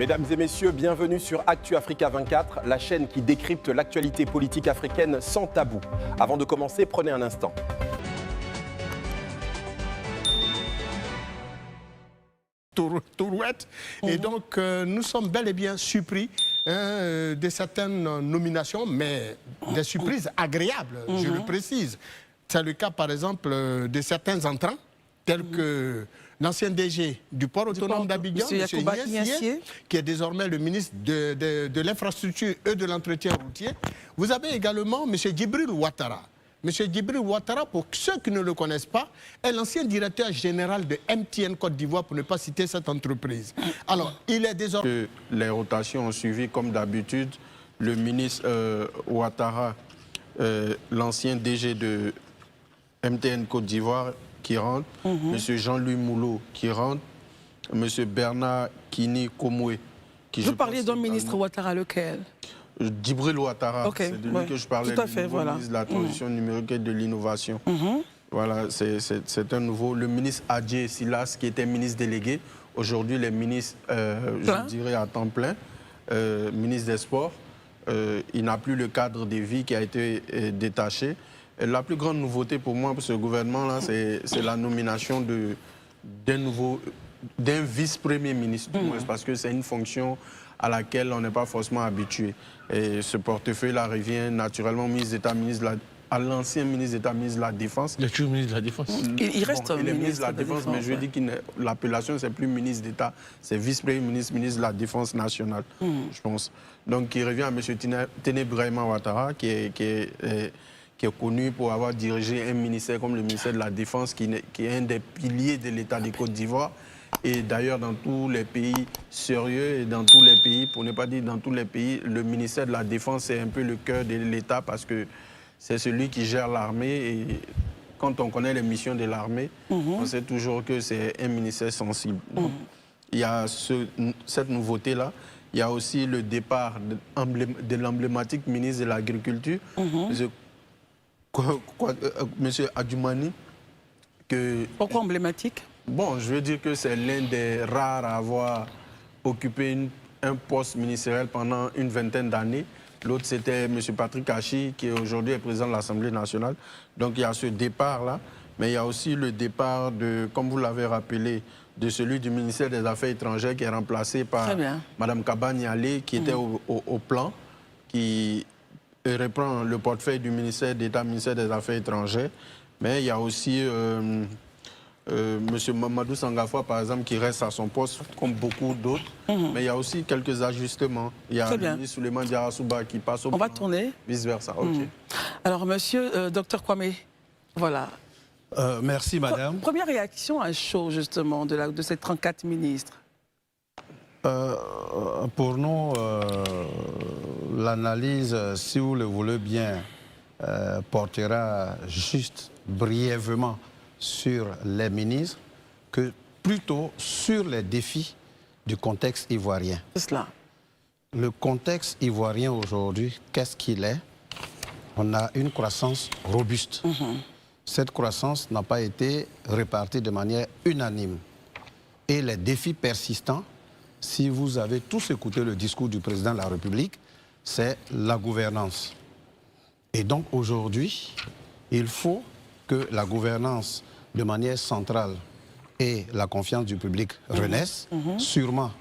Mesdames et messieurs, bienvenue sur Actu Africa 24, la chaîne qui décrypte l'actualité politique africaine sans tabou. Avant de commencer, prenez un instant. Tourouette. Et donc, nous sommes bel et bien surpris de certaines nominations, mais des surprises agréables, je le précise. C'est le cas, par exemple, de certains entrants, tels que l'ancien DG du port autonome d'Abidjan, M. Niassié, qui est désormais le ministre de l'infrastructure et de l'entretien routier. Vous avez également M. Djibril Ouattara. M. Djibril Ouattara, pour ceux qui ne le connaissent pas, est l'ancien directeur général de MTN Côte d'Ivoire, pour ne pas citer cette entreprise. Alors, il est désormais... Les rotations ont suivi comme d'habitude. Le ministre Ouattara, l'ancien DG de MTN Côte d'Ivoire, qui rentre. M. Jean-Louis Moulot, qui rentre. M. Bernard Kini Komoué, qui... Vous parliez d'un ministre Ouattara, lequel? Djibril Ouattara, okay, c'est de lui que je parlais, tout à fait, voilà. Ministre de la Transition numérique et de l'Innovation. Voilà, c'est un nouveau. Le ministre Adjé Silas, qui était ministre délégué, aujourd'hui les ministres, je dirais à temps plein, ministre des Sports. Il n'a plus le cadre de vie qui a été détaché. Et la plus grande nouveauté pour moi, pour ce gouvernement-là, c'est la nomination d'un vice-premier ministre, parce que c'est une fonction à laquelle on n'est pas forcément habitué. Et ce portefeuille-là revient naturellement au ministre d'État, à l'ancien ministre d'État, ministre de la Défense. Il est toujours ministre de la Défense. Il reste il est ministre de la Défense, mais je dis que l'appellation, c'est plus ministre d'État, c'est vice-premier ministre, ministre de la Défense nationale, je pense. Donc, il revient à M. Ténébrahima Ouattara, qui est connu pour avoir dirigé un ministère comme le ministère de la Défense, qui est un des piliers de l'État de Côte d'Ivoire. Et d'ailleurs, dans tous les pays sérieux et dans tous les pays, pour ne pas dire dans tous les pays, le ministère de la Défense est un peu le cœur de l'État parce que c'est celui qui gère l'armée. Et quand on connaît les missions de l'armée, on sait toujours que c'est un ministère sensible. Donc, il y a cette nouveauté-là. Il y a aussi le départ de l'emblématique ministre de l'Agriculture, M. Adjoumani. Pourquoi emblématique? Bon, je veux dire que c'est l'un des rares à avoir occupé un poste ministériel pendant une vingtaine d'années. L'autre, c'était M. Patrick Hachi, qui aujourd'hui est président de l'Assemblée nationale. Donc, il y a ce départ-là. Mais il y a aussi le départ, comme vous l'avez rappelé, de celui du ministère des Affaires étrangères, qui est remplacé par Mme Kaba Nialé, qui était au plan, qui reprend le portefeuille du ministère d'État, ministère des Affaires étrangères. Mais il y a aussi... M. Mamadou Sangafoua, par exemple, qui reste à son poste, comme beaucoup d'autres. Mais il y a aussi quelques ajustements. Il y a le ministre Souleymane Diarra qui passe au... On va tourner. Vice-versa, Alors, monsieur Dr Kwame, voilà. Merci, madame. Première réaction à chaud, justement, de ces 34 ministres. Pour nous, l'analyse, si vous le voulez bien, portera juste brièvement sur les ministres que plutôt sur les défis du contexte ivoirien. C'est cela. Le contexte ivoirien aujourd'hui, qu'est-ce qu'il est? On a une croissance robuste. Cette croissance n'a pas été répartie de manière unanime. Et les défis persistants, si vous avez tous écouté le discours du président de la République, c'est la gouvernance. Et donc aujourd'hui, il faut que la gouvernance de manière centrale et la confiance du public renaissent. Sûrement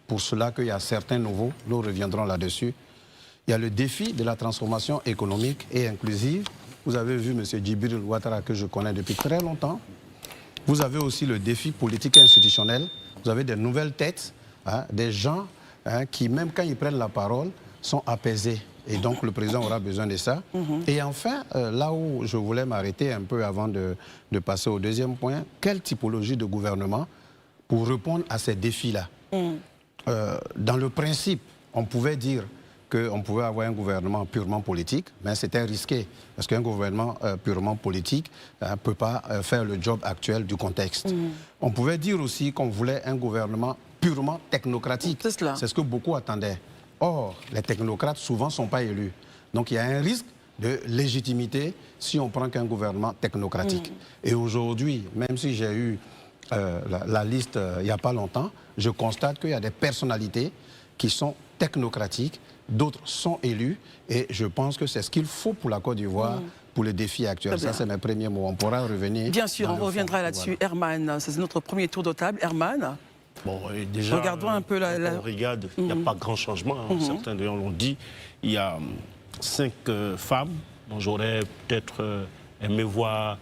pour cela qu'il y a certains nouveaux, nous reviendrons là-dessus. Il y a le défi de la transformation économique et inclusive. Vous avez vu M. Djibril Ouattara, que je connais depuis très longtemps. Vous avez aussi le défi politique et institutionnel. Vous avez des nouvelles têtes, des gens qui, même quand ils prennent la parole, sont apaisés. Et donc, le président aura besoin de ça. Et enfin, là où je voulais m'arrêter un peu avant de passer au deuxième point, quelle typologie de gouvernement pour répondre à ces défis-là? Dans le principe, on pouvait dire qu'on pouvait avoir un gouvernement purement politique, mais c'était risqué, parce qu'un gouvernement purement politique ne peut pas faire le job actuel du contexte. On pouvait dire aussi qu'on voulait un gouvernement purement technocratique. C'est ce que beaucoup attendaient. Or, les technocrates, souvent, ne sont pas élus. Donc, il y a un risque de légitimité si on prend qu'un gouvernement technocratique. Et aujourd'hui, même si j'ai eu la liste il n'y a pas longtemps, je constate qu'il y a des personnalités qui sont technocratiques, d'autres sont élus, et je pense que c'est ce qu'il faut pour la Côte d'Ivoire, pour le défi actuel. Ça, c'est mes premiers mots. On pourra revenir. Bien sûr, on reviendra là-dessus. Voilà. Herman, c'est notre premier tour de table. Herman, bon, déjà, regardons un peu on regarde, il n'y a pas grand changement. Hein. Certains d'ailleurs l'ont dit. Il y a 5 femmes. Bon, j'aurais peut-être aimé voir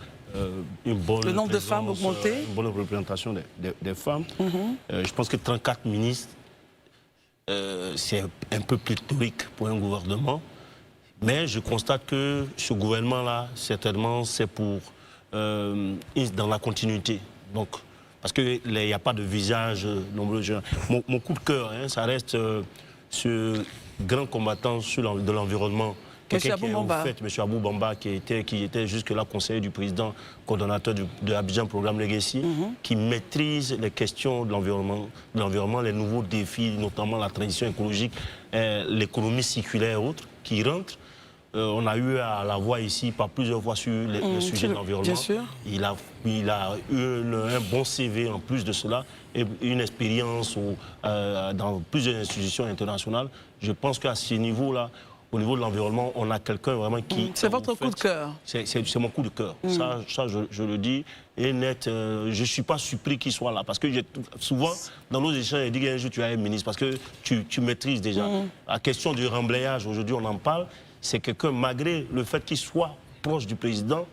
une bonne le nombre de femmes augmenté, une bonne représentation des femmes. Je pense que 34 ministres, c'est un peu pléthorique pour un gouvernement. Mais je constate que ce gouvernement-là, certainement, c'est pour dans la continuité. Donc, parce qu'il n'y a pas de visage nombreux. Mon coup de cœur, hein, ça reste ce grand combattant de l'environnement. Quelqu'un qui est au fait, M. Abou Bamba, qui était jusque-là conseiller du président, coordonnateur de Abidjan Programme Legacy, qui maîtrise les questions de l'environnement, les nouveaux défis, notamment la transition écologique, l'économie circulaire et autres, qui rentrent. On a eu à la voir ici par plusieurs fois sur le sujet de l'environnement. Il a eu un bon CV en plus de cela et une expérience dans plusieurs institutions internationales. Je pense qu'à ce niveau-là, au niveau de l'environnement, on a quelqu'un vraiment qui... C'est votre coup de cœur. C'est mon coup de cœur. Ça je le dis. Et net, je ne suis pas surpris qu'il soit là. Parce que souvent, dans nos échanges, il dit qu'un jour tu as un ministre. Parce que tu maîtrises déjà. La question du remblayage, aujourd'hui, on en parle. C'est quelqu'un, malgré le fait qu'il soit proche du président,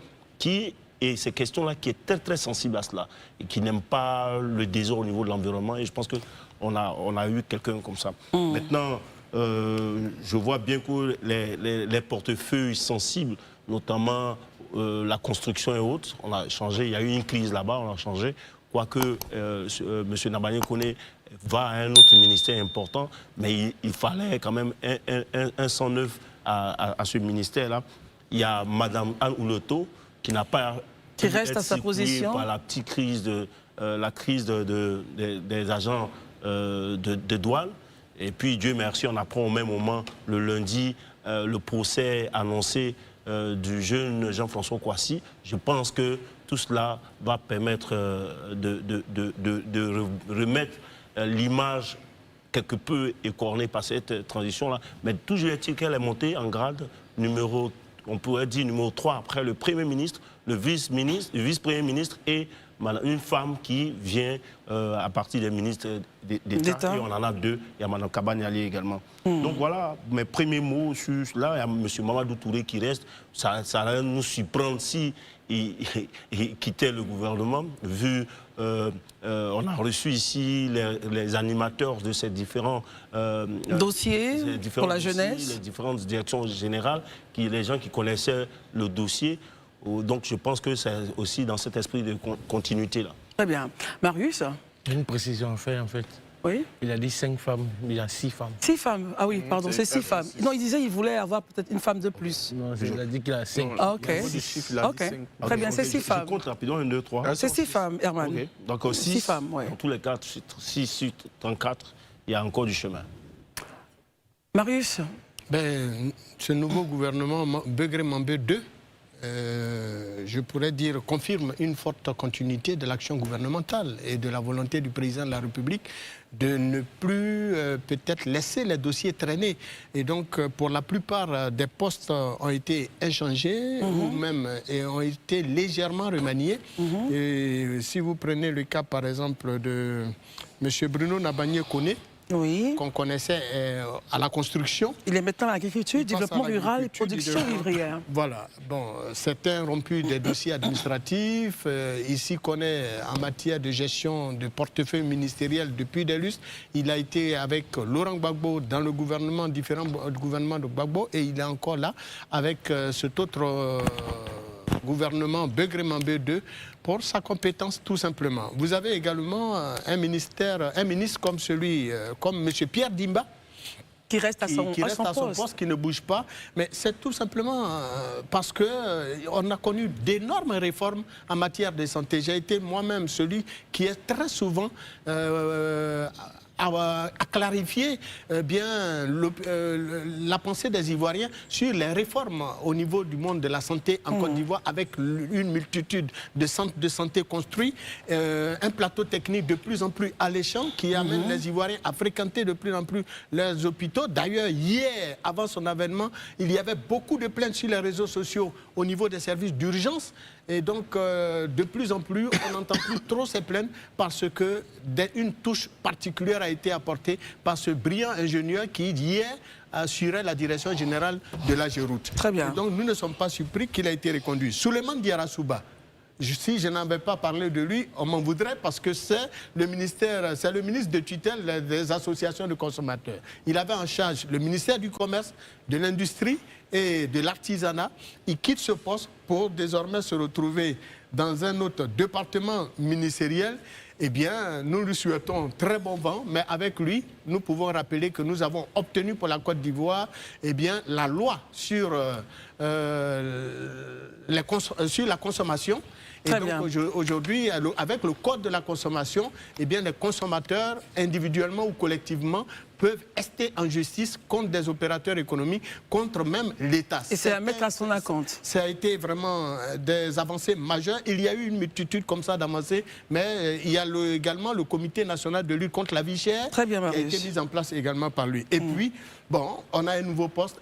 et ces questions-là, qui est très, très sensible à cela. Et qui n'aime pas le désordre au niveau de l'environnement. Et je pense qu'on a eu quelqu'un comme ça. Maintenant... je vois bien que les portefeuilles sensibles, notamment la construction et autres, on a changé, il y a eu une crise là-bas, on a changé, quoique M. Nabanye Koné va à un autre ministère important, mais il fallait quand même un 109 à ce ministère-là. Il y a Mme Anne Ouleto qui n'a pas... Qui reste à sa position. Par la petite crise, des agents de douane. Et puis, Dieu merci, on apprend au même moment, le lundi, le procès annoncé du jeune Jean-François Kouassi. Je pense que tout cela va permettre de remettre l'image quelque peu écornée par cette transition-là. Mais toujours est-il qu'elle est montée en grade, on pourrait dire numéro 3 après le Premier ministre, le vice-premier ministre et une femme qui vient à partir des ministres d'État. Et on en a 2. Il y a Mme Kabaniali également. Donc voilà mes premiers mots sur là. Il y a M. Mamadou Touré qui reste. Ça va nous surprendre si il quittait le gouvernement, vu on a reçu ici les animateurs de ces différents dossiers pour la jeunesse, les différentes directions générales, les gens qui connaissaient le dossier. Donc je pense que c'est aussi dans cet esprit de continuité-là. Très bien. Marius? J'ai une précision à faire en fait. Oui. Il a dit 5 femmes, il y a 6 femmes. 6 femmes, ah oui, pardon, c'est 6 femmes. Non, il disait qu'il voulait avoir peut-être une femme de plus. Non, il a dit qu'il a 5. Ah, ok. Très bien, c'est 6 femmes. Je compte rapidement, 1, 2, 3. C'est 6 femmes, Herman. Okay. Donc 6 femmes, oui. Dans tous les cas, 6 sur 34, il y a encore du chemin. Marius? Ce nouveau gouvernement, Begré Mambé 2, je pourrais dire, confirme une forte continuité de l'action gouvernementale et de la volonté du président de la République de ne plus peut-être laisser les dossiers traîner. Et donc, pour la plupart des postes ont été échangés ou même ont été légèrement remaniés. Et si vous prenez le cas, par exemple, de M. Bruno Nabanye Koné, qu'on connaissait à la construction. Il est maintenant à l'agriculture, développement rural et production vivrière. Voilà. Bon, certains rompu des dossiers administratifs. Ici, connaît en matière de gestion de portefeuille ministériel depuis des lustres. Il a été avec Laurent Gbagbo dans le gouvernement, différents gouvernements de Gbagbo, et il est encore là avec cet autre gouvernement Begré Mambé 2 pour sa compétence tout simplement. Vous avez également un ministre comme celui, comme M. Pierre Dimba, qui reste à son poste, qui ne bouge pas. Mais c'est tout simplement parce qu'on a connu d'énormes réformes en matière de santé. J'ai été moi-même celui qui est très souvent à clarifier bien la pensée des Ivoiriens sur les réformes au niveau du monde de la santé en Côte d'Ivoire, avec une multitude de centres de santé construits, un plateau technique de plus en plus alléchant qui amène les Ivoiriens à fréquenter de plus en plus leurs hôpitaux. D'ailleurs, hier, avant son avènement, il y avait beaucoup de plaintes sur les réseaux sociaux au niveau des services d'urgence. Et donc, de plus en plus, on n'entend plus trop ces plaintes parce qu'une touche particulière a été apportée par ce brillant ingénieur qui, hier, assurait la direction générale de la Géroute. Très bien. Et donc, nous ne sommes pas surpris qu'il a été reconduit. Souleymane Diarra-Souba, si je n'avais pas parlé de lui, on m'en voudrait parce que c'est le ministre de tutelle des associations de consommateurs. Il avait en charge le ministère du Commerce, de l'Industrie et de l'Artisanat. Il quitte ce poste pour désormais se retrouver dans un autre département ministériel. Eh bien, nous lui souhaitons très bon vent, mais avec lui, nous pouvons rappeler que nous avons obtenu pour la Côte d'Ivoire la loi sur la consommation. Et Très donc bien. aujourd'hui, avec le code de la consommation, eh bien, les consommateurs, individuellement ou collectivement, peuvent rester en justice contre des opérateurs économiques, contre même l'État. Et c'est à mettre à son compte. Ça a été vraiment des avancées majeures. Il y a eu une multitude comme ça d'avancées, mais il y a également le Comité national de lutte contre la vie chère Très bien, qui a été mis en place également par lui. Et puis, bon, on a un nouveau poste,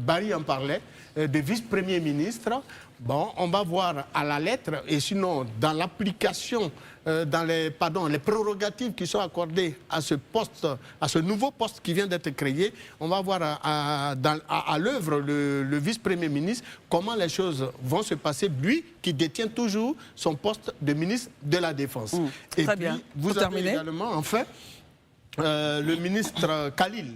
Barry en parlait, de vice-premier ministre. Bon, on va voir à la lettre, et sinon, dans l'application, dans les prérogatives qui sont accordées à ce poste, à ce nouveau poste qui vient d'être créé, on va voir à l'œuvre le vice-premier ministre comment les choses vont se passer, lui qui détient toujours son poste de ministre de la Défense. Et Très puis, bien. vous Pour avez terminer. également, enfin, le ministre Khalil.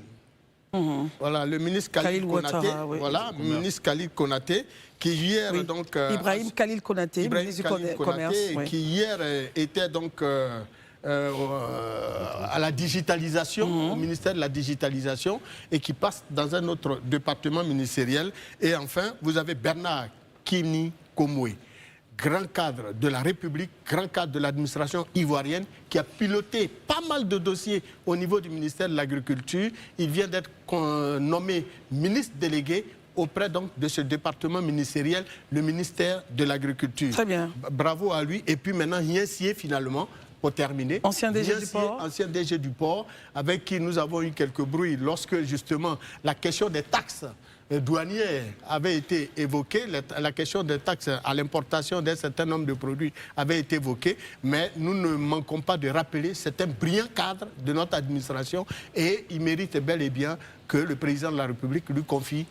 Voilà, le ministre Khalil Konaté, Ouattara, oui. voilà, ministre Khalil Konaté, qui hier Oui. donc Ibrahim Khalil Konaté, Ibrahim ministre Khalil du Konaté, Commerce. Oui. qui hier était donc à la digitalisation, au ministère de la digitalisation, et qui passe dans un autre département ministériel. Et enfin, vous avez Bernard Kini Komoué, grand cadre de la République, grand cadre de l'administration ivoirienne, qui a piloté pas mal de dossiers au niveau du ministère de l'Agriculture. Il vient d'être nommé ministre délégué auprès donc de ce département ministériel, le ministère de l'Agriculture. Très bien. Bravo à lui. Et puis maintenant, Hiensier, finalement, pour terminer. Ancien DG du Hiensier, port. ancien DG du port, avec qui nous avons eu quelques bruits lorsque justement la question des taxes douanières avait été évoquée, la question des taxes à l'importation d'un certain nombre de produits avait été évoquée, mais nous ne manquons pas de rappeler, c'est un brillant cadre de notre administration et il mérite bel et bien que le président de la République lui confie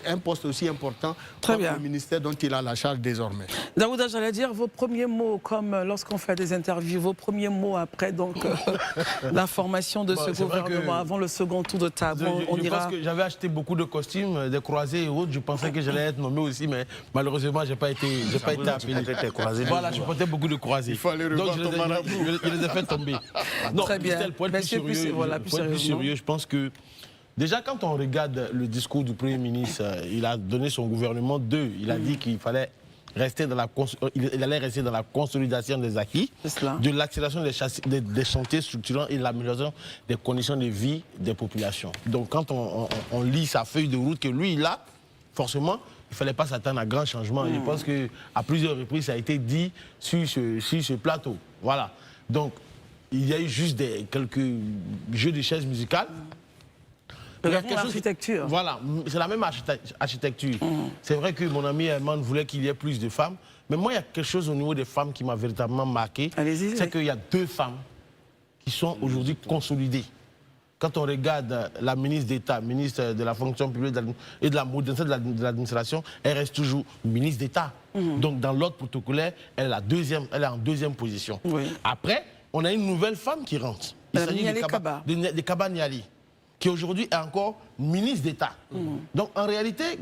un poste aussi important comme le ministère dont il a la charge désormais. Daouda, j'allais dire vos premiers mots, comme lorsqu'on fait des interviews, vos premiers mots après donc la formation de ce gouvernement, avant le second tour de table. Je pense que j'avais acheté beaucoup de costumes, des croisés et autres. Je pensais que j'allais être nommé aussi, mais malheureusement, je n'ai pas été appelé. Voilà, je portais beaucoup de croisés. Il faut aller revoir ton marabout. Je les ai fait tomber. Non, Très bien. Christelle, pour être plus sérieux, je pense que déjà, quand on regarde le discours du Premier ministre, il a donné son gouvernement deux. Il a dit qu'il fallait rester il allait rester dans la consolidation des acquis, de l'accélération des chantiers structurants et l'amélioration des conditions de vie des populations. Donc, quand on lit sa feuille de route que lui, il a, forcément, il ne fallait pas s'attendre à grand changement. Je pense qu'à plusieurs reprises, ça a été dit sur ce plateau. Voilà. Donc, il y a eu juste quelques jeux de chaises musicales. L'architecture. Voilà, c'est la même architecture. C'est vrai que mon ami Herman voulait qu'il y ait plus de femmes, mais moi, il y a quelque chose au niveau des femmes qui m'a véritablement marqué. C'est qu'il y a deux femmes qui sont aujourd'hui consolidées. Quand on regarde la ministre d'État, ministre de la fonction publique et de la modernisation de l'administration, elle reste toujours ministre d'État. Donc, dans l'ordre protocolaire, elle est en deuxième position. Oui. Après, on a une nouvelle femme qui rentre. Il s'agit de Kaba Niali, qui aujourd'hui est encore ministre d'État. Donc en réalité,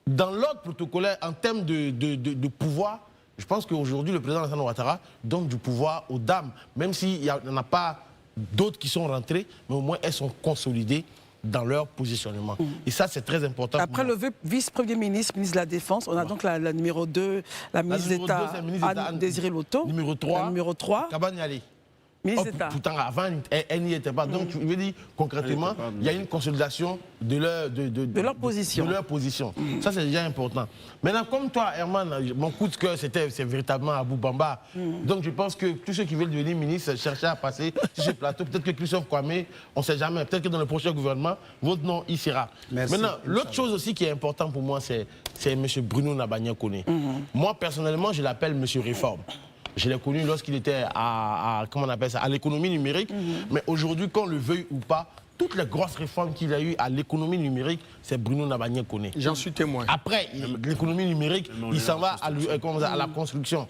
dans l'ordre protocolaire, en termes de pouvoir, je pense qu'aujourd'hui, le président Alassane Ouattara donne du pouvoir aux dames, même s'il n'y en a pas d'autres qui sont rentrées, mais au moins elles sont consolidées dans leur positionnement. Et ça, c'est très important. Après le vice-premier ministre, ministre de la Défense, on a donc la numéro 2, la ministre d'État, Anne Désiré Loto. Numéro 3, Numéro 3, Kaba Niali. Ministre d'État. Pourtant, avant, elle n'y était pas. Donc, je veux dire, concrètement, il y a une consolidation de leur position. De leur position. Ça, c'est déjà important. Maintenant, comme toi, Herman, mon coup de cœur, c'est véritablement Abou Bamba. Donc, je pense que tous ceux qui veulent devenir ministre cherchent à passer sur ce plateau. Peut-être que Christophe Kwame, on ne sait jamais. Peut-être que dans le prochain gouvernement, votre nom y sera. Merci. Maintenant, l'autre chose aussi qui est importante pour moi, c'est M. Bruno Nabagnan Koné. Moi, personnellement, je l'appelle M. Réforme. Je l'ai connu lorsqu'il était comment on appelle ça, à l'économie numérique. Mais aujourd'hui, qu'on le veuille ou pas, toutes les grosses réformes qu'il a eues à l'économie numérique, c'est Bruno Nabagnan Koné. J'en suis témoin. Après, l'économie numérique, il s'en va à la construction.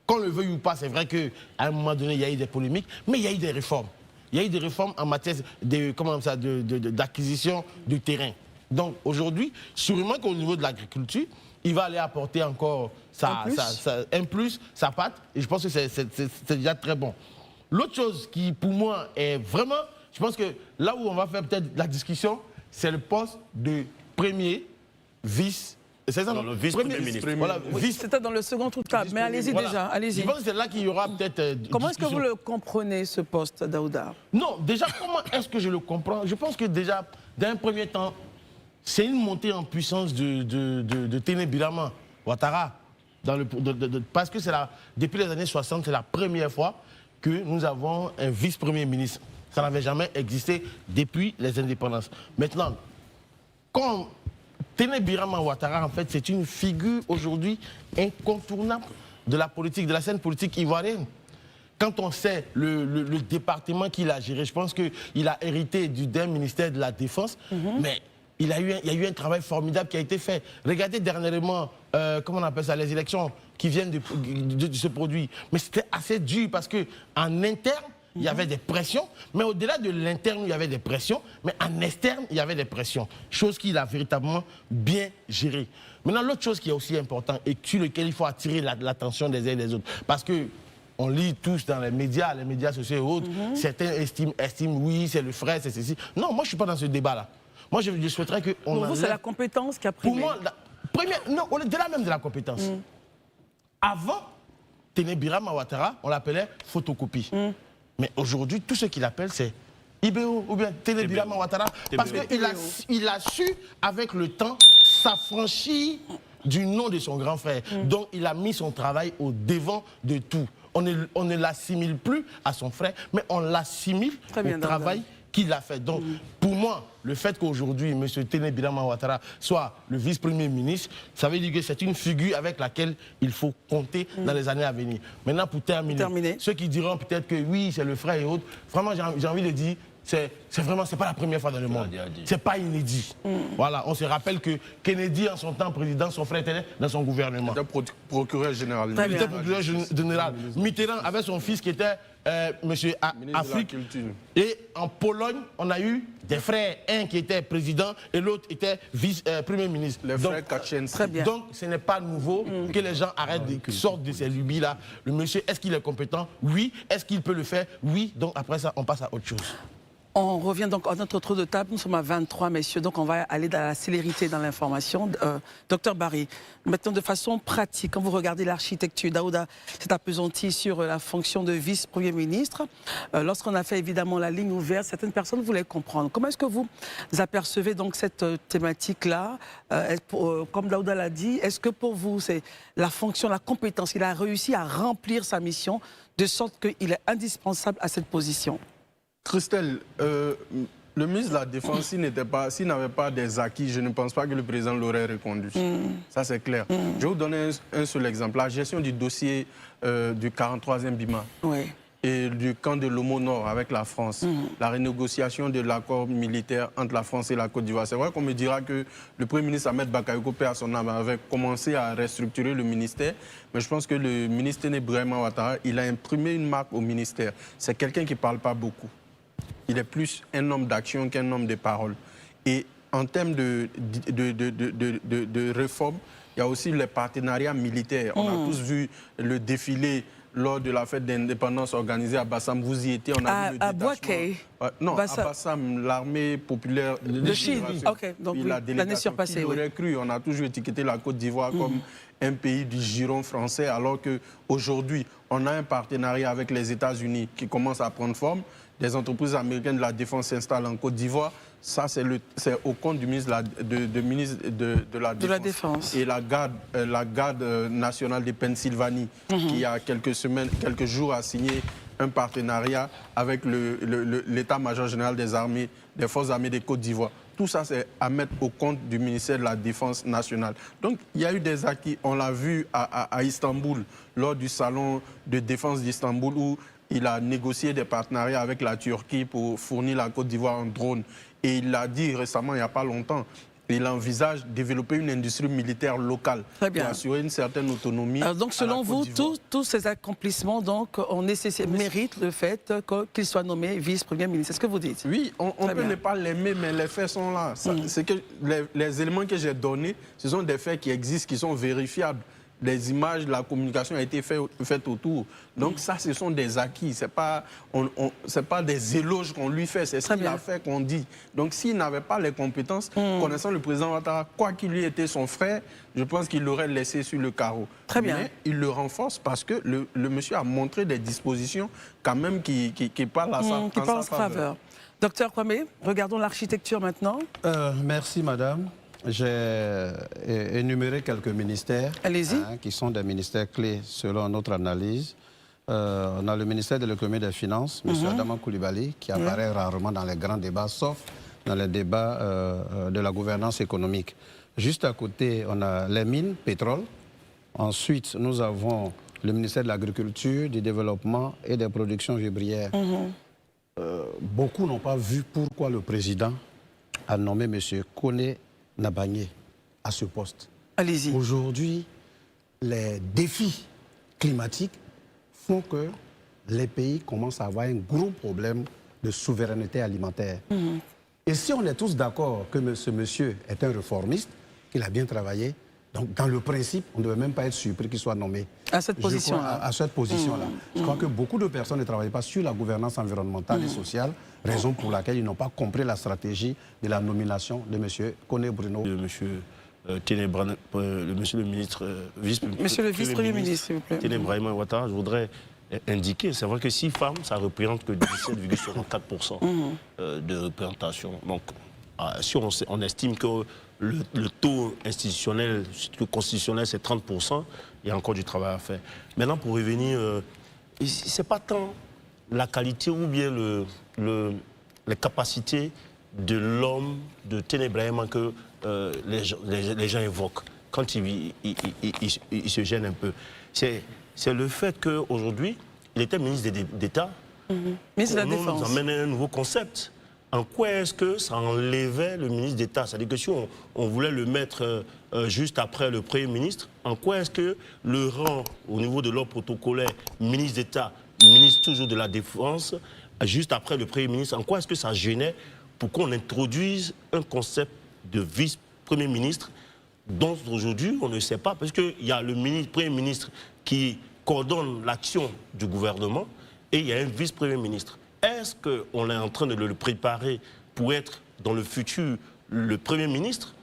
Qu'on le veuille ou pas, c'est vrai qu'à un moment donné, il y a eu des polémiques, mais il y a eu des réformes. Il y a eu des réformes en matière d'acquisition du terrain. Donc aujourd'hui, sûrement qu'au niveau de l'agriculture, il va aller apporter encore un plus, sa patte, et je pense que c'est déjà très bon. L'autre chose qui, pour moi, est vraiment, je pense que là où on va faire peut-être la discussion, c'est le poste de premier vice. C'est ça, non, le vice-premier ministre. Voilà, C'était dans le second tour de table, mais allez-y déjà, allez-y. Je pense que c'est là qu'il y aura peut-être... Comment est-ce que vous le comprenez, ce poste, Daouda? Non, déjà, comment est-ce que je le comprends? Je pense que déjà, d'un premier temps, c'est une montée en puissance de Téné Birama Ouattara. Parce que depuis les années 60, c'est la première fois que nous avons un vice-premier ministre. Ça n'avait jamais existé depuis les indépendances. Maintenant, quand Téné Birama Ouattara, en fait, c'est une figure aujourd'hui incontournable de la politique, de la scène politique ivoirienne. Quand on sait le département qu'il a géré, je pense qu'il a hérité d'un ministère de la Défense, mais il y a eu un travail formidable qui a été fait. Regardez dernièrement, comment on appelle ça, les élections qui viennent de se produire. Mais c'était assez dur parce qu'en interne, il y avait des pressions, mais au-delà de l'interne, il y avait des pressions, mais en externe, il y avait des pressions. Chose qu'il a véritablement bien gérée. Maintenant, l'autre chose qui est aussi importante et sur laquelle il faut attirer l'attention des uns et des autres, parce que on lit tous dans les médias sociaux et autres, certains estiment oui, c'est le frère, c'est ceci. Non, moi, je ne suis pas dans ce débat-là. Moi, je souhaiterais qu'on Pour vous, c'est la compétence qui a primé. Pour moi, non, au-delà même de la compétence. Avant, Téné Birama Ouattara, on l'appelait photocopie. Mais aujourd'hui, tout ce qu'il appelle, c'est IBO ou bien Téné Birama Ouattara. Parce qu'il a su, avec le temps, s'affranchir du nom de son grand frère. Donc, il a mis son travail au devant de tout. On ne l'assimile plus à son frère, mais on l'assimile au travail qu'il a fait. Donc, pour moi, le fait qu'aujourd'hui, M. Téné Birama Ouattara soit le vice-premier ministre, ça veut dire que c'est une figure avec laquelle il faut compter dans les années à venir. Maintenant, pour terminer, ceux qui diront peut-être que oui, c'est le frère et autres, vraiment, j'ai envie de dire, c'est pas la première fois dans le monde. C'est pas inédit. Voilà, on se rappelle que Kennedy, en son temps président, son frère était dans son gouvernement. Il était procureur général. Il était procureur général. Mitterrand avait son fils qui était monsieur Afrique. Et en Pologne, on a eu des frères, un qui était président et l'autre était vice-premier ministre. Les frères Kaczynski. Donc, ce n'est pas nouveau que les gens sortent de ces lubies-là. Le monsieur, est-ce qu'il est compétent? Oui. Est-ce qu'il peut le faire? Oui. Donc, après ça, on passe à autre chose. On revient donc à notre tour de table. Nous sommes à 23, messieurs, donc on va aller dans la célérité dans l'information. Docteur Barry, maintenant de façon pratique, quand vous regardez l'architecture, Daouda s'est appesanti sur la fonction de vice-premier ministre. Lorsqu'on a fait évidemment la ligne ouverte, certaines personnes voulaient comprendre. Comment est-ce que vous apercevez donc cette thématique-là? Comme Daouda l'a dit, est-ce que pour vous, c'est la fonction, la compétence, il a réussi à remplir sa mission de sorte qu'il est indispensable à cette position? Christelle, le ministre de la Défense, s'il n'avait pas des acquis, je ne pense pas que le président l'aurait reconduit. Ça, c'est clair. Je vais vous donner un seul exemple. La gestion du dossier du 43e BIMA et du camp de l'Homo Nord avec la France, la renégociation de l'accord militaire entre la France et la Côte d'Ivoire. C'est vrai qu'on me dira que le Premier ministre Ahmed Bakayoko, paix à son âme, avait commencé à restructurer le ministère, mais je pense que le ministre Téné Birama Ouattara, il a imprimé une marque au ministère. C'est quelqu'un qui ne parle pas beaucoup. Il est plus un homme d'action qu'un homme de parole. Et en termes de réforme, il y a aussi les partenariats militaires. On a tous vu le défilé lors de la fête d'indépendance organisée à Bassam. Vous y étiez, on a vu le détachement. Bouaké. Non, Bassam. à Bassam, l'armée populaire de Chine. Ok, donc l'année surpassée. On aurait cru, on a toujours étiqueté la Côte d'Ivoire comme un pays du giron français, alors qu'aujourd'hui, on a un partenariat avec les États-Unis qui commence à prendre forme. Des entreprises américaines de la défense s'installent en Côte d'Ivoire. Ça, c'est au compte du ministre de la Défense. Et la garde nationale de Pennsylvanie, qui, il y a quelques jours, a signé un partenariat avec l'état-major général des forces armées de Côte d'Ivoire. Tout ça, c'est à mettre au compte du ministère de la Défense nationale. Donc, il y a eu des acquis. On l'a vu à Istanbul, lors du salon de défense d'Istanbul, où il a négocié des partenariats avec la Turquie pour fournir la Côte d'Ivoire en drone. Et il l'a dit récemment, il n'y a pas longtemps, il envisage de développer une industrie militaire locale pour assurer une certaine autonomie. Alors donc, selon vous, tous ces accomplissements méritent le fait qu'il soit nommé vice-premier ministre. C'est ce que vous dites? Oui, on peut ne pas l'aimer, mais les faits sont là. C'est que les éléments que j'ai donnés, ce sont des faits qui existent, qui sont vérifiables. Les images, la communication a été faite autour. Donc ça, ce sont des acquis. Ce n'est pas des éloges qu'on lui fait, c'est ce qu'il a fait qu'on dit. Donc s'il n'avait pas les compétences, connaissant le président Ouattara, quoi qu'il lui était son frère, je pense qu'il l'aurait laissé sur le carreau. Très bien. Mais il le renforce parce que le monsieur a montré des dispositions quand même qui parlent à sa faveur. Docteur Kwame, regardons l'architecture maintenant. Merci madame. J'ai énuméré quelques ministères qui sont des ministères clés selon notre analyse. On a le ministère de l'économie et des finances, M. Adama Coulibaly, qui apparaît rarement dans les grands débats, sauf dans les débats de la gouvernance économique. Juste à côté, on a les mines, pétrole. Ensuite, nous avons le ministère de l'Agriculture, du Développement et des productions vivrières. Beaucoup n'ont pas vu pourquoi le président a nommé M. Koné Nabagné à ce poste. Allez-y. Aujourd'hui, les défis climatiques font que les pays commencent à avoir un gros problème de souveraineté alimentaire. Et si on est tous d'accord que ce monsieur est un réformiste, qu'il a bien travaillé, donc dans le principe, on ne devait même pas être surpris qu'il soit nommé à cette position-là. À cette position-là. Je crois que beaucoup de personnes ne travaillent pas sur la gouvernance environnementale et sociale, raison pour laquelle ils n'ont pas compris la stratégie de la nomination de M. Koné Bruno. Monsieur le ministre, Monsieur le vice-premier ministre, s'il vous plaît. Téné Brahima Ouattara, je voudrais indiquer, c'est vrai que 6 femmes, ça représente que 17,64% de représentation. Donc, si on estime que le taux institutionnel, constitutionnel, c'est 30%, il y a encore du travail à faire. Maintenant, pour revenir, ce n'est pas tant la qualité ou bien les capacités de l'homme de Téné Brahima que les gens évoquent quand ils se gênent un peu. C'est le fait qu'aujourd'hui, il était ministre d'État. Ministre de la Défense. Défense. Nous amène un nouveau concept. En quoi est-ce que ça enlevait le ministre d'État? C'est-à-dire que si on voulait le mettre juste après le Premier ministre, en quoi est-ce que le rang au niveau de l'ordre protocolaire, ministre d'État, ministre toujours de la Défense, juste après le Premier ministre, en quoi est-ce que ça gênait pour qu'on introduise un concept de vice-premier ministre dont aujourd'hui on ne sait pas, parce qu'il y a le Premier ministre qui coordonne l'action du gouvernement et il y a un vice-premier ministre. Est-ce qu'on est en train de le préparer pour être dans le futur le Premier ministre?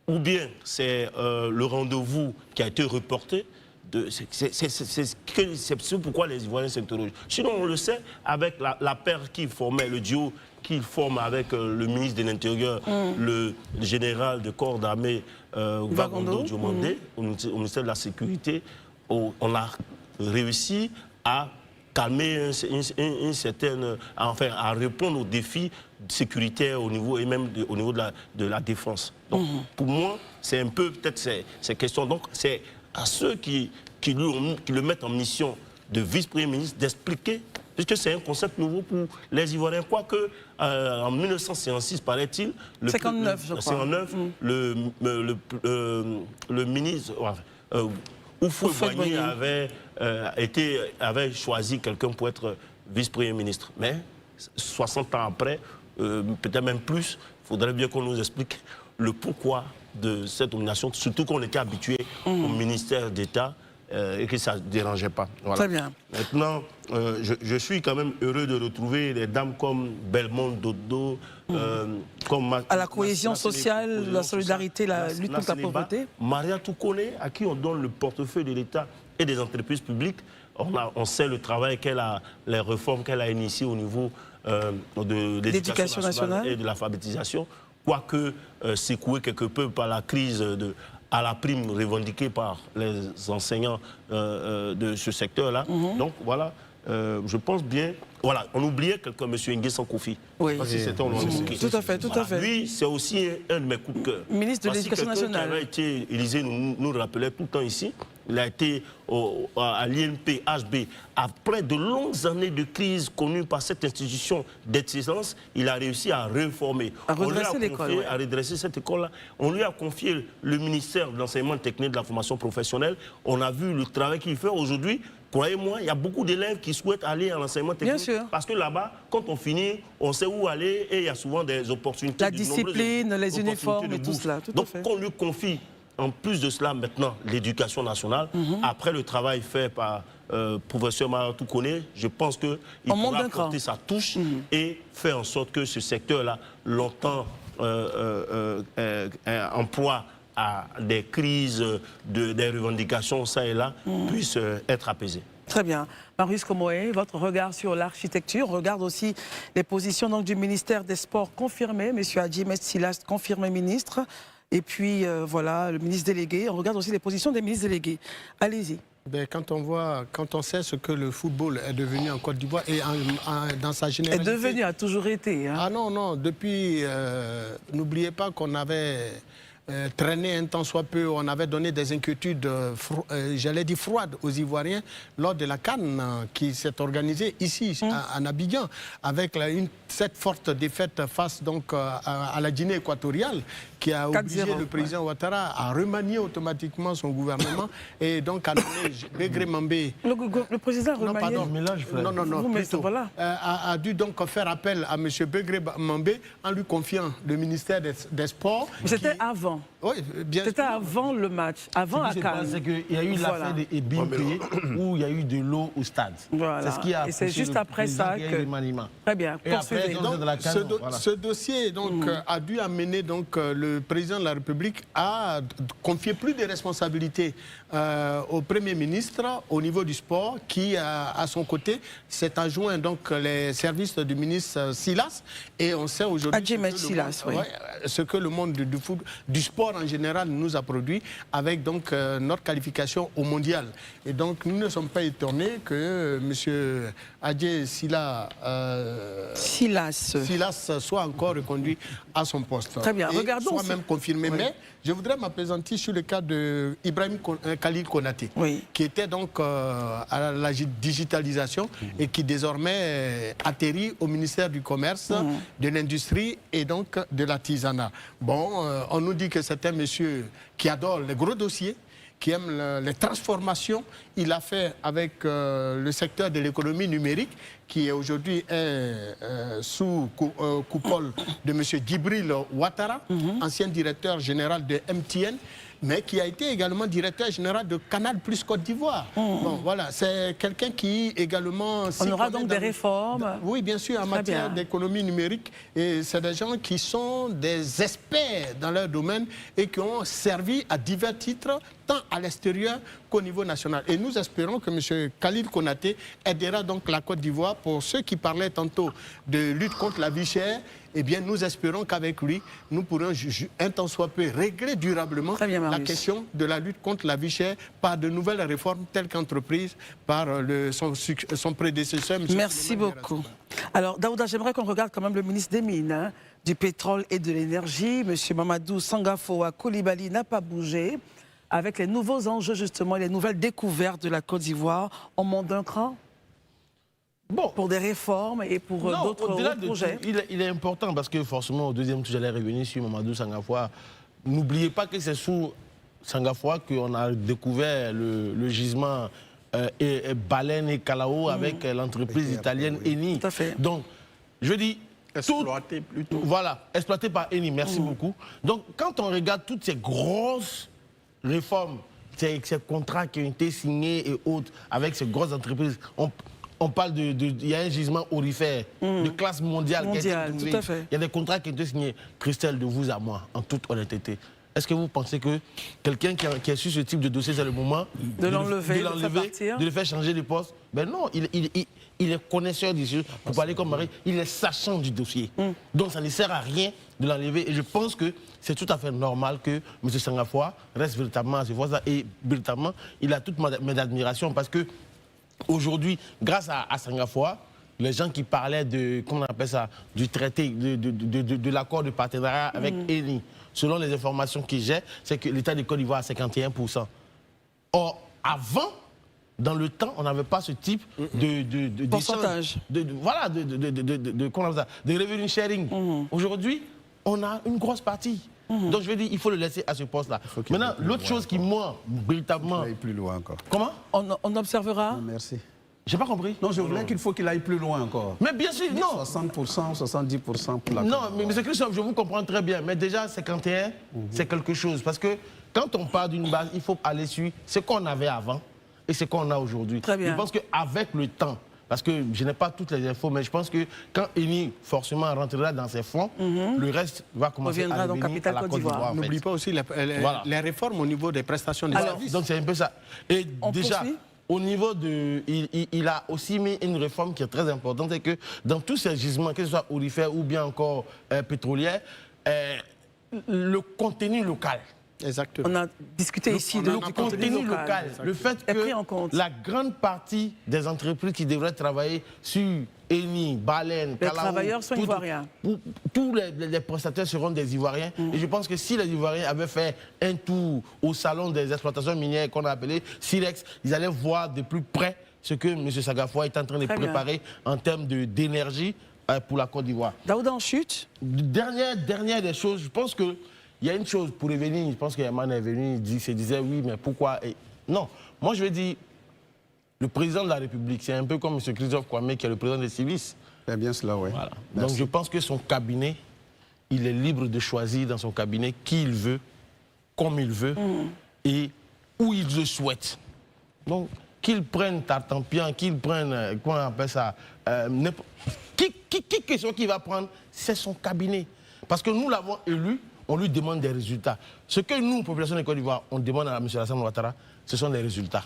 Ou bien c'est le rendez-vous qui a été reporté? C'est pourquoi les Ivoiriens s'interrogent. Sinon, on le sait, avec la paire qui formait, le duo qu'il forme avec le ministre de l'Intérieur, le général de corps d'armée Vagondo Diomandé, au ministère de la Sécurité, on a réussi à calmer une certaine, enfin, à répondre aux défis sécuritaires au niveau et même au niveau de la défense. Donc, pour moi, c'est un peu peut-être ces questions. Donc, c'est à ceux qui le mettent en mission de vice-premier ministre d'expliquer, puisque c'est un concept nouveau pour les Ivoiriens. Quoique, en 1956, paraît-il, le 59, je crois. 59, le ministre Oufou-Boigny avait choisi quelqu'un pour être vice-premier ministre. Mais 60 ans après, peut-être même plus, il faudrait bien qu'on nous explique le pourquoi de cette nomination, surtout qu'on était habitué au ministère d'État et que ça ne dérangeait pas. Voilà. Très bien. Maintenant, je suis quand même heureux de retrouver des dames comme Belmont Dodo, comme... À la cohésion sociale, la solidarité, la lutte contre la pauvreté. Maria Toukone, à qui on donne le portefeuille de l'État et des entreprises publiques. On sait le travail qu'elle a, les réformes qu'elle a initiées au niveau de l'éducation nationale et de l'alphabétisation, quoique secouée quelque peu par la crise à la prime revendiquée par les enseignants de ce secteur-là. Donc voilà, je pense bien... Voilà, on oubliait quelqu'un, M. Nguessan Kofi. Oui. Si c'était Tout à fait, tout à fait. Lui, c'est aussi un de mes coups de cœur. Ministre de l'Éducation nationale. Il avait été, Élysée nous le rappelait tout le temps ici, il a été à l'INP, HB. Après de longues années de crise connues par cette institution d'excellence, il a réussi à réformer. À redresser l'école. À redresser cette école-là. On lui a confié le ministère de l'enseignement technique de la formation professionnelle. On a vu le travail qu'il fait aujourd'hui. Croyez-moi, il y a beaucoup d'élèves qui souhaitent aller à l'enseignement technique. Bien sûr. Parce que là-bas, quand on finit, on sait où aller et il y a souvent des opportunités. La discipline, les uniformes et tout cela. Donc, qu'on lui confie, en plus de cela, maintenant, l'éducation nationale, après le travail fait par professeur Maria Toukone, je pense qu'il pourra apporter sa touche et faire en sorte que ce secteur-là, longtemps emploie à des crises, des revendications, ça et là, puisse être apaisé. Très bien. Marius Komoé, votre regard sur l'architecture, regarde aussi les positions donc, du ministère des Sports confirmées, M. Adjimet Silas confirmé ministre, et puis voilà, le ministre délégué. On regarde aussi les positions des ministres délégués. Allez-y. Ben, quand on sait ce que le football est devenu en Côte d'Ivoire et dans sa généralité... Est devenu, a toujours été. Hein. Ah non, non, depuis, n'oubliez pas qu'on avait... traîné un temps soit peu, on avait donné des inquiétudes, j'allais dire froides, aux Ivoiriens lors de la CAN qui s'est organisée ici, à Abidjan, avec cette forte défaite face donc, à la Guinée équatoriale, qui a obligé le président Ouattara à remanier automatiquement son gouvernement et donc à nommer Begré Mambé. Le président a remanié... Non, plutôt, voilà. A dû donc faire appel à M. Begré Mambé en lui confiant le ministère des Sports. C'était avant. Oui, bien sûr. C'était avant le match, avant la CAN. C'est qu'il y a eu l'affaire des Ebimpe où il y a eu de l'eau au stade. Voilà. C'est ce qui a et c'est juste après ça que... Très bien. Et après, donc, de la CAN, ce dossier donc, a dû amener donc, le président de la République à confier plus de responsabilités au Premier ministre au niveau du sport qui, à son côté, s'est adjoint donc, les services du ministre Silas. Et on sait aujourd'hui ce que le monde du sport en général nous a produit avec donc, notre qualification au mondial. Et donc nous ne sommes pas étonnés que M. Adjé Silas soit encore reconduit à son poste. Très bien, regardons. Soit même confirmé. Oui. Mais je voudrais m'appesantir sur le cas de Ibrahim Khalil Konaté, qui était donc à la digitalisation et qui désormais atterrit au ministère du Commerce, de l'Industrie et donc de l'artisanat. Bon, on nous dit que c'est un monsieur qui adore les gros dossiers, qui aime les transformations. Il a fait avec le secteur de l'économie numérique, qui est aujourd'hui sous coupole de M. Djibril Ouattara, ancien directeur général de MTN, mais qui a été également directeur général de Canal Plus Côte d'Ivoire. Bon, voilà, c'est quelqu'un qui également... On aura donc des réformes. Oui, bien sûr, en matière d'économie numérique. Et c'est des gens qui sont des experts dans leur domaine et qui ont servi à divers titres, tant à l'extérieur qu'au niveau national. Et nous espérons que M. Khalil Konaté aidera donc la Côte d'Ivoire. Pour ceux qui parlaient tantôt de lutte contre la vie chère, eh bien, nous espérons qu'avec lui, nous pourrons, un temps soit peu, régler durablement la question de la lutte contre la vie chère par de nouvelles réformes telles qu'entreprises par son prédécesseur, M. Merci beaucoup. Alors, Daouda, j'aimerais qu'on regarde quand même le ministre des Mines, du Pétrole et de l'Énergie. M. Mamadou Sangafoa Coulibaly n'a pas bougé. Avec les nouveaux enjeux, justement, et les nouvelles découvertes de la Côte d'Ivoire, on monte d'un cran? Bon, pour des réformes et pour d'autres projets. Il est important parce que forcément, au deuxième tour, j'allais revenir sur Mamadou Sangafoa. N'oubliez pas que c'est sous Sangafoa qu'on a découvert le gisement Baleine et Calao avec l'entreprise italienne Eni. Tout à fait. Donc, je dis... Exploité plutôt. Voilà, exploité par Eni, merci beaucoup. Donc, quand on regarde toutes ces grosses réformes ces contrats qui ont été signés et autres avec ces grosses entreprises, on parle il y a un gisement aurifère de classe mondiale qui a été tout à fait. Il y a des contrats qui ont été signés. Christelle, de vous à moi, en toute honnêteté, est-ce que vous pensez que quelqu'un qui a su ce type de dossier, c'est le moment de l'enlever, de le faire changer de poste? Ben non, il est connaisseur du sujet. Pour parler comme Marie, il est sachant du dossier. Donc ça ne sert à rien de l'enlever. Et je pense que c'est tout à fait normal que M. Sangafoua reste véritablement à ce poste. Et véritablement, il a toute mes admirations parce que aujourd'hui, grâce à Sangafoua, les gens qui parlaient de, comment on appelle ça, du traité, de l'accord de partenariat avec Eni, selon les informations que j'ai, c'est que l'État de Côte d'Ivoire a 51%. Or, avant, dans le temps, on n'avait pas ce type de pourcentage. Voilà, de revenue sharing. Aujourd'hui, on a une grosse partie. Donc je veux dire, il faut le laisser à ce poste-là. Maintenant, l'autre chose qui, moi, véritablement... Il aille plus loin encore. Comment? On observera. Non, merci. J'ai pas compris. Non, je voulais qu'il faut qu'il aille plus loin encore. Mais bien sûr, non. 60%, 70% pour la... Non, mais M. Christophe, je vous comprends très bien. Mais déjà, 51, c'est quelque chose. Parce que quand on part d'une base, il faut aller sur ce qu'on avait avant et ce qu'on a aujourd'hui. Très bien. Je pense qu'avec le temps, parce que je n'ai pas toutes les infos, mais je pense que quand Eni, forcément, rentrera dans ses fonds, le reste va commencer à revenir à la Côte d'Ivoire. N'oublie pas aussi les réformes au niveau des prestations de services. Donc c'est un peu ça. Et on déjà, poursuit. au niveau de... Il a aussi mis une réforme qui est très importante, c'est que dans tous ces gisements, que ce soit aurifères ou bien encore pétroliers, le contenu local. Exactement. On a discuté ici de Le contenu local. Le fait que la grande partie des entreprises qui devraient travailler sur Eni, Baleine, les Calaou, travailleurs sont ivoiriens. Tous les prestataires seront des Ivoiriens. Et je pense que si les Ivoiriens avaient fait un tour au salon des exploitations minières qu'on a appelé Silex, ils allaient voir de plus près ce que M. Sangafoua est en train de préparer en termes d'énergie pour la Côte d'Ivoire. Daouda en chute. Dernière des choses, je pense que il y a une chose pour revenir, je pense que Yaman est venu, il se disait oui, mais pourquoi? Non, moi je veux dire, le président de la République, c'est un peu comme M. Christophe Kwame qui est le président des civis. C'est bien cela, oui. Voilà. Donc je pense que son cabinet, il est libre de choisir dans son cabinet qui il veut, comme il veut et où il le souhaite. Donc qu'il prenne Tartampian, qu'il prenne, comment on appelle ça, qui soit qu'il va prendre, c'est son cabinet. Parce que nous l'avons élu, on lui demande des résultats. Ce que nous, population de Côte d'Ivoire, on demande à M. Alassane Ouattara, ce sont des résultats.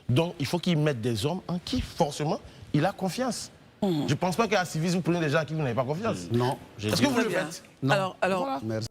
Donc, il faut qu'il mette des hommes en qui, forcément, il a confiance. Je ne pense pas qu'à Civis, vous prenez des gens à qui vous n'avez pas confiance. Non. Est-ce que vous le faites? Non. Alors voilà. Merci.